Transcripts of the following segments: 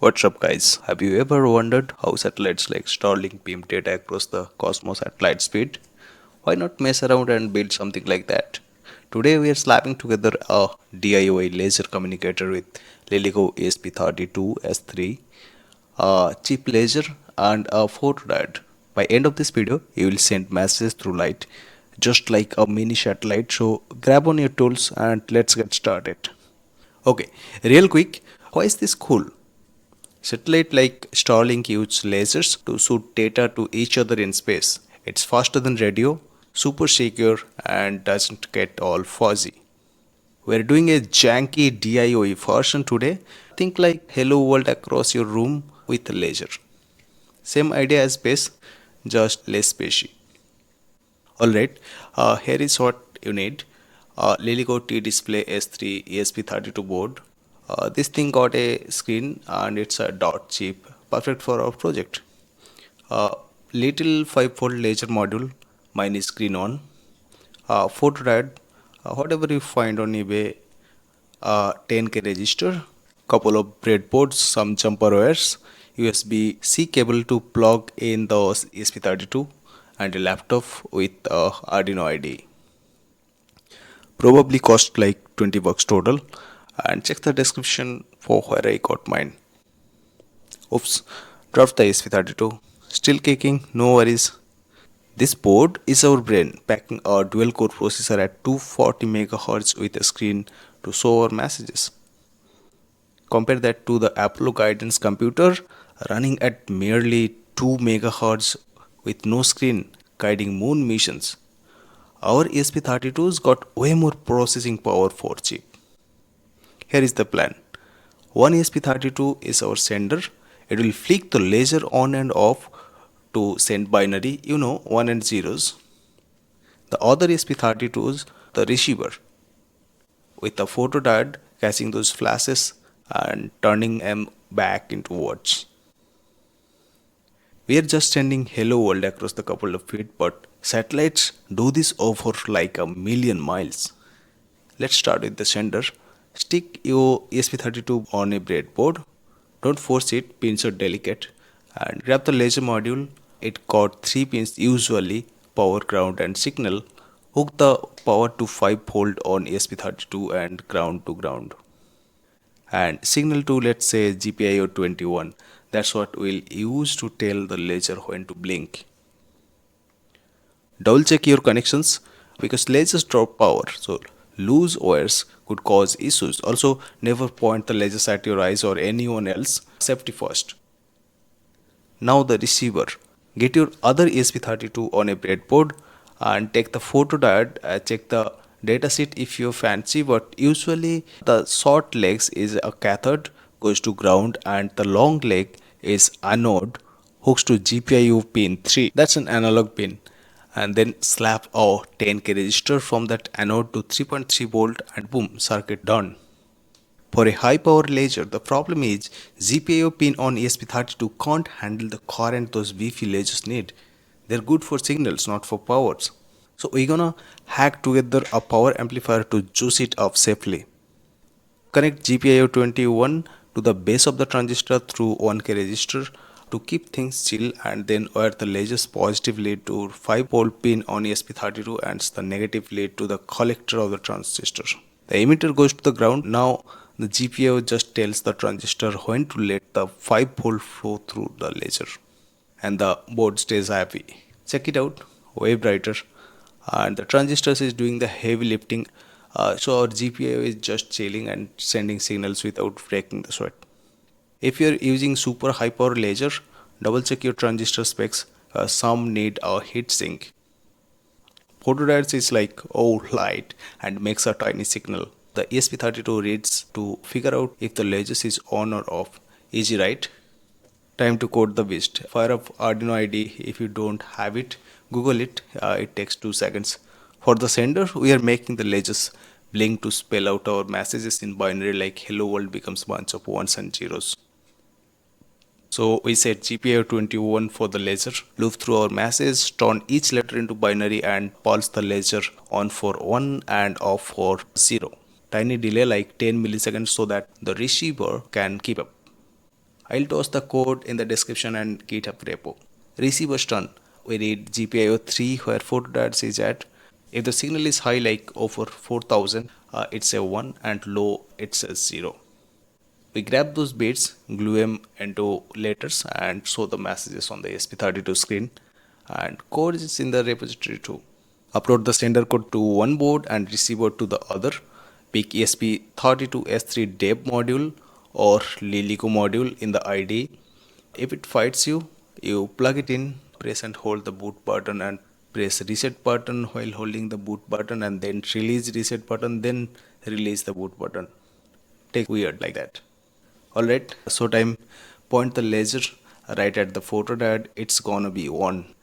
What's up, guys? Have you ever wondered how satellites like Starlink beam data across the cosmos at light speed? Why not mess around and build something like that? Today, we are slapping together a DIY laser communicator with Lilico esp32S3, a cheap laser, and a photodiode. By end of this video, you will send messages through light, just like a mini satellite. So grab on your tools and let's get started. Okay, real quick, why is this cool? Satellite like Starlink uses lasers to shoot data to each other in space. It's faster than radio, super secure, and doesn't get all fuzzy. We're doing a janky DIY version today. Think like Hello World across your room with a laser. Same idea as space, just less spacey. Alright, here is what you need. Lilico T Display S3 ESP32 board. This thing got a screen and it's a dot chip, perfect for our project. Little 5-volt laser module, mine is green on. Photodiode, whatever you find on eBay, 10K register, couple of breadboards, some jumper wires, USB-C cable to plug in the ESP32, and a laptop with Arduino IDE. Probably cost like 20 bucks total, and check the description for where I got mine. Oops, dropped the ESP32. Still kicking, no worries. This board is our brain, packing a dual core processor at 240 MHz with a screen to show our messages. Compare that to the Apollo guidance computer running at merely 2 MHz with no screen guiding moon missions. Our ESP32's got way more processing power for cheap. Here is the plan. One ESP32 is our sender. It will flick the laser on and off to send binary, 1 and zeros. The other ESP32 is the receiver with a photodiode catching those flashes and turning them back into words. We are just sending hello world across the couple of feet, but satellites do this over like a million miles. Let's start with the sender. Stick your ESP32 on a breadboard. Don't force it, pins are delicate. And grab the laser module. It got 3 pins usually, power, ground and signal. Hook the power to 5-volt on ESP32 and ground to ground. And signal to, let's say, GPIO21. That's what we'll use to tell the laser when to blink. Double check your connections because lasers drop power, so loose wires could cause issues. Also, never point the lasers at your eyes or anyone else. Safety first. Now the receiver. Get your other ESP32 on a breadboard and take the photodiode. Check the datasheet if you fancy, but usually the short legs is a cathode, goes to ground, and the long leg is anode, hooks to GPIO pin 3. That's an analog pin. And then slap a 10K resistor from that anode to 3.3 volt and boom, circuit done. For a high power laser, the problem is GPIO pin on ESP32 can't handle the current those beefy lasers need. They're good for signals, not for powers. So we're gonna hack together a power amplifier to juice it up safely. Connect GPIO21 to the base of the transistor through 1K resistor to keep things chill, and then wire the lasers positive lead to 5-volt pin on ESP32 and the negative lead to the collector of the transistor. The emitter goes to the ground. Now the GPIO just tells the transistor when to let the 5-volt flow through the laser, and the board stays happy. Check it out, way brighter, and the transistors is doing the heavy lifting. So our GPIO is just chilling and sending signals without breaking the sweat. If you're using super high power laser, double check your transistor specs. Some need a heat sink. Photodiodes is like light and makes a tiny signal. The ESP32 reads to figure out if the laser is on or off. Easy, right? Time to code the beast. Fire up Arduino IDE. If you don't have it, Google it. It takes 2 seconds. For the sender, we are making the lasers blink to spell out our messages in binary, like hello world becomes bunch of ones and zeros. So we set GPIO21 for the laser, loop through our message, turn each letter into binary and pulse the laser on for 1 and off for 0. Tiny delay like 10 milliseconds so that the receiver can keep up. I'll toss the code in the description and GitHub repo. Receiver's turn. We read GPIO 3 where photodiodes is at. If the signal is high like over 4000, it's a 1 and low it's a 0. We grab those bits, glue them into letters and show the messages on the esp32 screen, and code is in the repository too. Upload the sender code to one board and receiver to the other. Pick esp32s3 deb module or lilico module in the IDE. If it fights you, you plug it in, press and hold the boot button and press reset button while holding the boot button, and then release reset button, then release the boot button. Take weird like that. Alright, so time, point the laser right at the photodiode, it's gonna be on.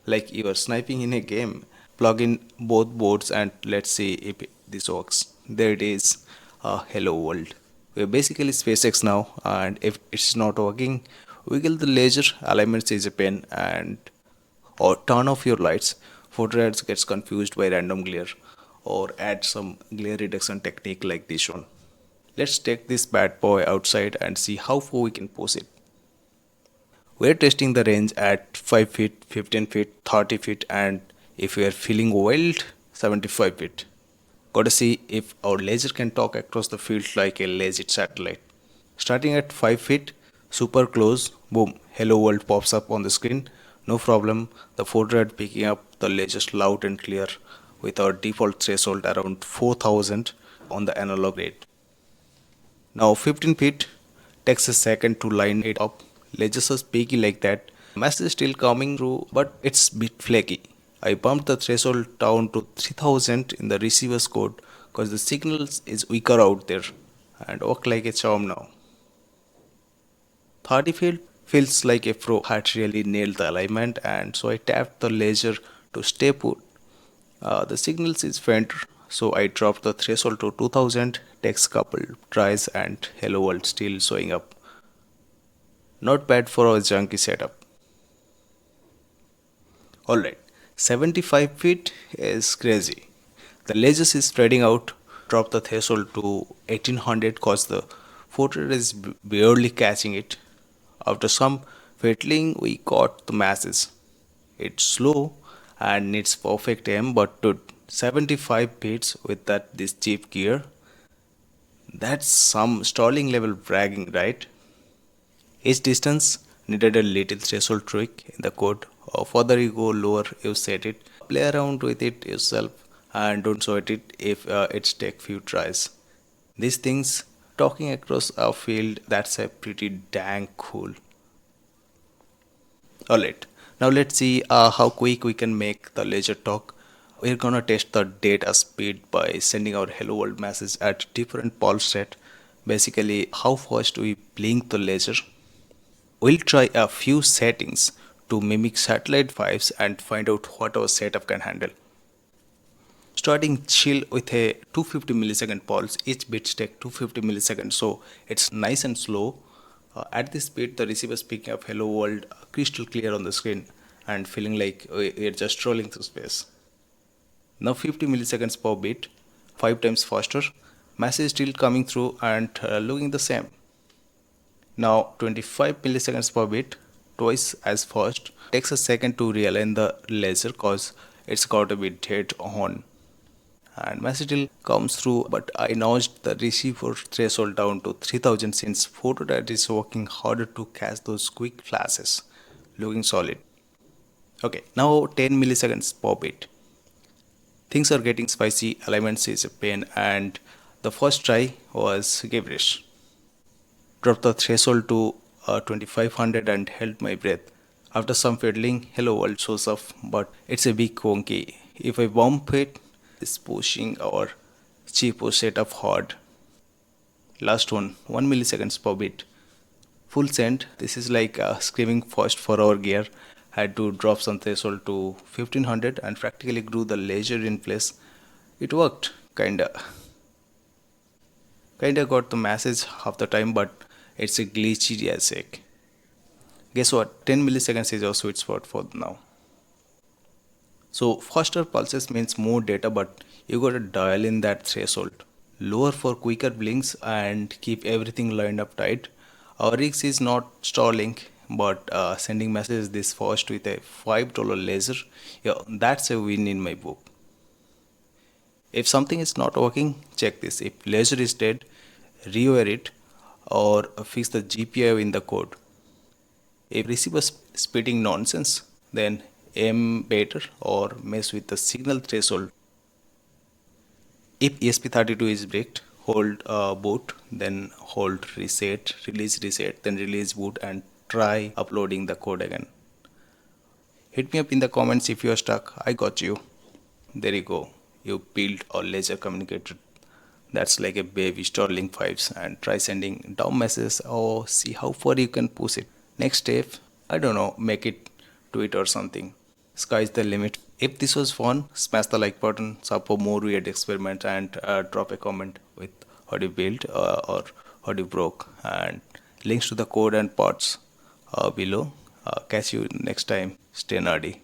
Like you are sniping in a game. Plug in both boards and let's see if this works. There it is. Hello world. We're basically SpaceX now, and if it's not working, wiggle the laser, alignment is a pen, and or turn off your lights. Photodiodes gets confused by random glare, or add some glare reduction technique like this one. Let's take this bad boy outside and see how far we can push it. We're testing the range at 5 feet, 15 feet, 30 feet, and if we are feeling wild, 75 feet. Gotta see if our laser can talk across the field like a legit satellite. Starting at 5 feet, super close, boom, hello world pops up on the screen. No problem, the photodiode picking up the lasers loud and clear with our default threshold around 4000 on the analog rate. Now 15 feet takes a second to line it up. Lasers are peaky like that. Message is still coming through, but it's bit flaky. I bumped the threshold down to 3000 in the receiver's code because the signal is weaker out there and work like a charm now. 30 feet feels like a pro had really nailed the alignment, and so I tapped the laser to stay put. The signals is fainter, so I dropped the threshold to 2000, takes couple tries and hello world still showing up. Not bad for our junky setup. Alright, 75 feet is crazy. The lasers is spreading out, drop the threshold to 1800 cause the photon is barely catching it. After some fiddling, we got the masses. It's slow and needs perfect aim, but to 75 beats with this cheap gear, that's some stalling level bragging, right? Each distance needed a little threshold trick in the code. Further you go lower, you set it. Play around with it yourself and don't sweat it if it's take few tries. These things talking across a field, that's a pretty dang cool. Alright, now let's see how quick we can make the laser talk. We're gonna test the data speed by sending our hello world message at different pulse rate. Basically, how fast we blink the laser. We'll try a few settings to mimic satellite vibes and find out what our setup can handle. Starting chill with a 250 millisecond pulse, each bit take 250 milliseconds, so it's nice and slow. At this speed, the receiver is picking up hello world crystal clear on the screen and feeling like we're just strolling through space. Now 50 milliseconds per bit, 5 times faster, message still coming through and looking the same. Now 25 milliseconds per bit, twice as fast. Takes a second to realign the laser cause it's got a bit dead on. And message still comes through, but I notched the receiver threshold down to 3000 since photodiode is working harder to catch those quick flashes. Looking solid. Okay, now 10 milliseconds per bit. Things are getting spicy, alignment is a pain, and the first try was gibberish. Dropped the threshold to 2500 and held my breath. After some fiddling, hello world shows up, but it's a big wonky. If I bump it, it's pushing our cheapo setup hard. Last one, 1 milliseconds per bit. Full send, this is like screaming fast for our gear. Had to drop some threshold to 1500 and practically grew the laser in place. It worked, kinda. Kinda got the message half the time, but it's a glitchy as heck. Guess what? 10 milliseconds is our sweet spot for now. So faster pulses means more data, but you gotta dial in that threshold. Lower for quicker blinks and keep everything lined up tight. Our risk is not Starlink, but sending messages this fast with a $5 laser. Yeah, that's a win in my book. If something is not working, check this. If laser is dead, rewire it or fix the GPIO in the code. If receiver spitting nonsense, then aim better or mess with the signal threshold. If esp32 is bricked, hold boot, then hold reset, then release boot and try uploading the code again. Hit me up in the comments if you are stuck. I got you. There you go. You built a laser communicator that's like a baby Starlink 5s, and try sending down messages or see how far you can push it. Next step, I don't know, make it tweet or something. Sky's the limit. If this was fun, smash the like button, sub for more weird experiments, and drop a comment with how you built or how you broke, and links to the code and parts below. Catch you next time. Stay nerdy.